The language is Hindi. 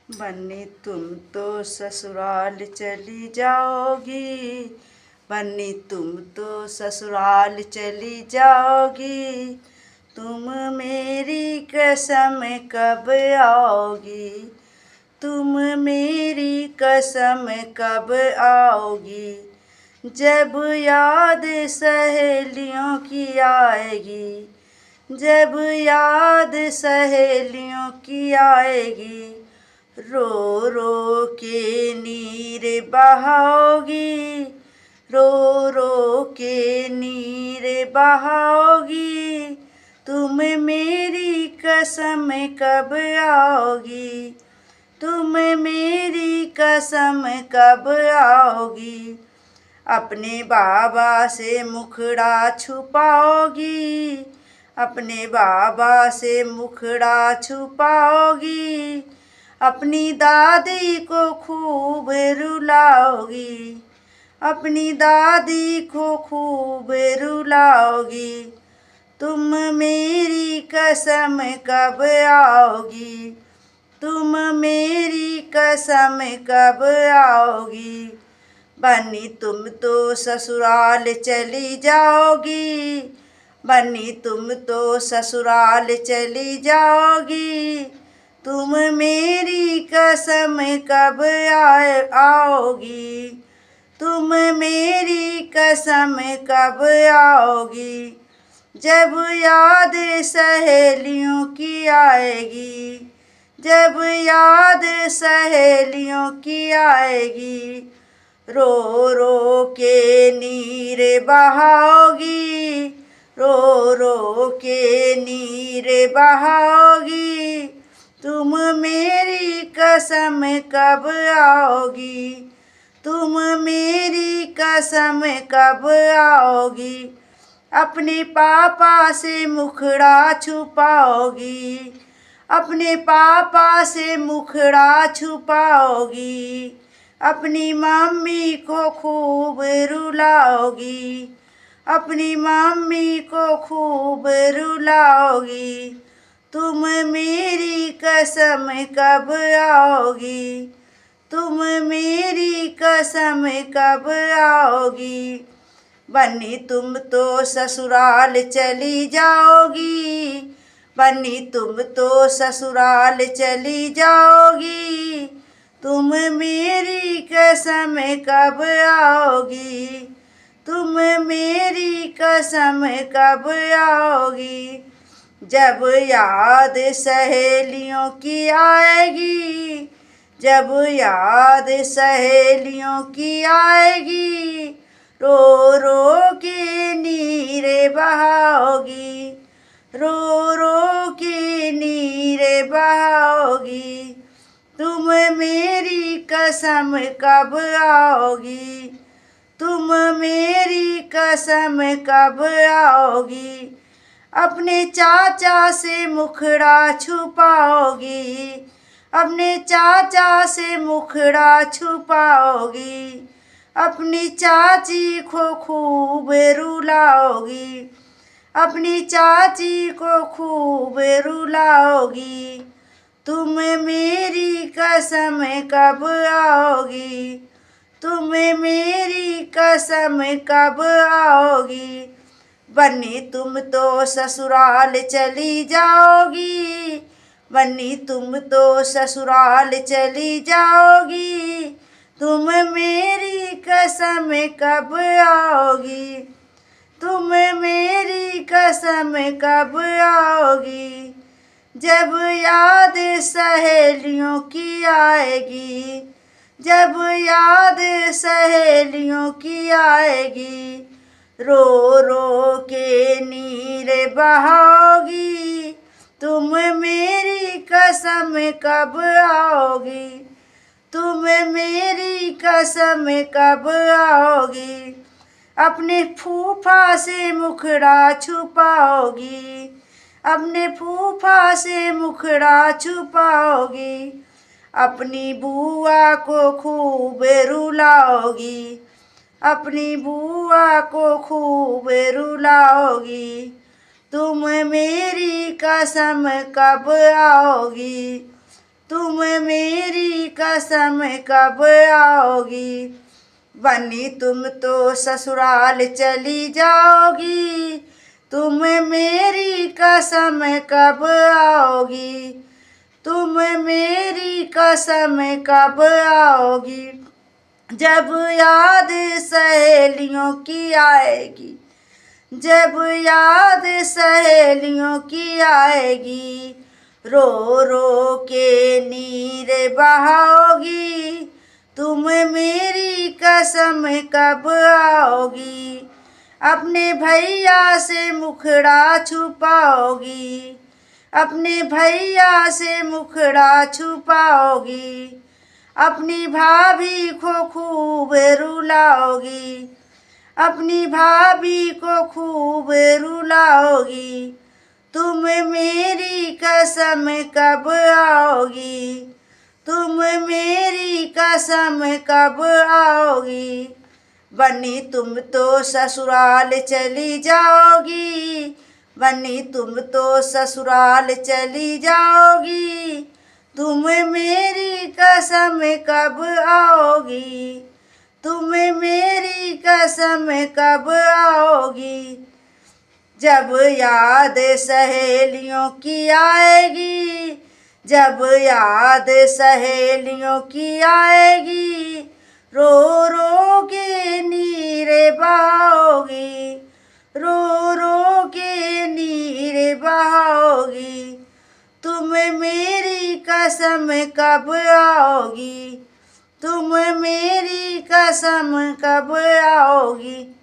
बन्नी तुम तो ससुराल चली जाओगी, बन्नी तुम तो ससुराल चली जाओगी, तुम मेरी कसम कब आओगी, तुम मेरी कसम कब आओगी। जब याद सहेलियों की आएगी, जब याद सहेलियों की आएगी, रो रो के नीर बहाओगी, रो रो के नीर बहाओगी, तुम मेरी कसम कब आओगी, तुम मेरी कसम कब आओगी। अपने बाबा से मुखड़ा छुपाओगी, अपने बाबा से मुखड़ा छुपाओगी, अपनी दादी को खूब रुलाओगी, अपनी दादी को खूब रुलाओगी, तुम मेरी कसम कब आओगी, तुम मेरी कसम कब आओगी। बन्नी तुम तो ससुराल चली जाओगी, बन्नी तुम तो ससुराल चली जाओगी, तुम मेरी कसम कब आओगी, तुम मेरी कसम कब आओगी। जब याद सहेलियों की आएगी, जब याद सहेलियों की आएगी, रो रो के नीर बहाओगी, रो रो के नीर बहाओगी, तुम मेरी कसम कब आओगी, तुम मेरी कसम कब आओगी। अपने पापा से मुखड़ा छुपाओगी, अपने पापा से मुखड़ा छुपाओगी, अपनी मम्मी को खूब रुलाओगी, अपनी मम्मी को खूब रुलाओगी, तुम मेरी कसम कब आओगी, तुम मेरी कसम कब आओगी। बन्नी तुम तो ससुराल चली जाओगी, बन्नी तुम तो ससुराल चली जाओगी, तुम मेरी कसम कब आओगी, तुम मेरी कसम कब आओगी। जब याद सहेलियों की आएगी, जब याद सहेलियों की आएगी, रो रो के नीरे बहाओगी, रो रो के नीरे बहाओगी, तुम मेरी कसम कब आओगी, तुम मेरी कसम कब आओगी। अपने चाचा से मुखड़ा छुपाओगी, अपने चाचा से मुखड़ा छुपाओगी, अपनी चाची को खूब रुलाओगी, अपनी चाची को खूब रुलाओगी, तुम मेरी कसम कब आओगी, तुम मेरी कसम कब आओगी। बन्नी तुम तो ससुराल चली जाओगी, बन्नी तुम तो ससुराल चली जाओगी, तुम मेरी कसम कब आओगी, तुम मेरी कसम कब आओगी। जब याद सहेलियों की आएगी, जब याद सहेलियों की आएगी, रो रो के नीर बहाओगी, तुम मेरी कसम कब आओगी, तुम मेरी कसम कब आओगी। अपने फूफा से मुखड़ा छुपाओगी, अपने फूफा से मुखड़ा छुपाओगी, अपनी बुआ को खूब रुलाओगी, अपनी बुआ को खूब रुलाओगी, तुम मेरी कसम कब आओगी, तुम मेरी कसम कब आओगी। बन्नी तुम तो ससुराल चली जाओगी, तुम मेरी कसम कब आओगी। तुम मेरी कसम कब आओगी। जब याद सहेलियों की आएगी, जब याद सहेलियों की आएगी, रो रो के नीर बहाओगी। तुम मेरी कसम कब आओगी। अपने भैया से मुखड़ा छुपाओगी, अपने भैया से मुखड़ा छुपाओगी। अपनी भाभी को खूब रुलाओगी, अपनी भाभी को खूब रुलाओगी। तुम मेरी कसम कब आओगी, तुम मेरी कसम कब आओगी। बन्नी तुम तो ससुराल चली जाओगी, बन्नी तुम तो ससुराल चली जाओगी। तुम मेरी कसम कब आओगी, तुम मेरी कसम कब आओगी। जब याद सहेलियों की आएगी, जब याद सहेलियों की आएगी, रो रो के नीरे बहाओगी, रो रो के नीरे बहाओगी। तुम मेरी कसम कब आओगी, तुम मेरी कसम कब आओगी।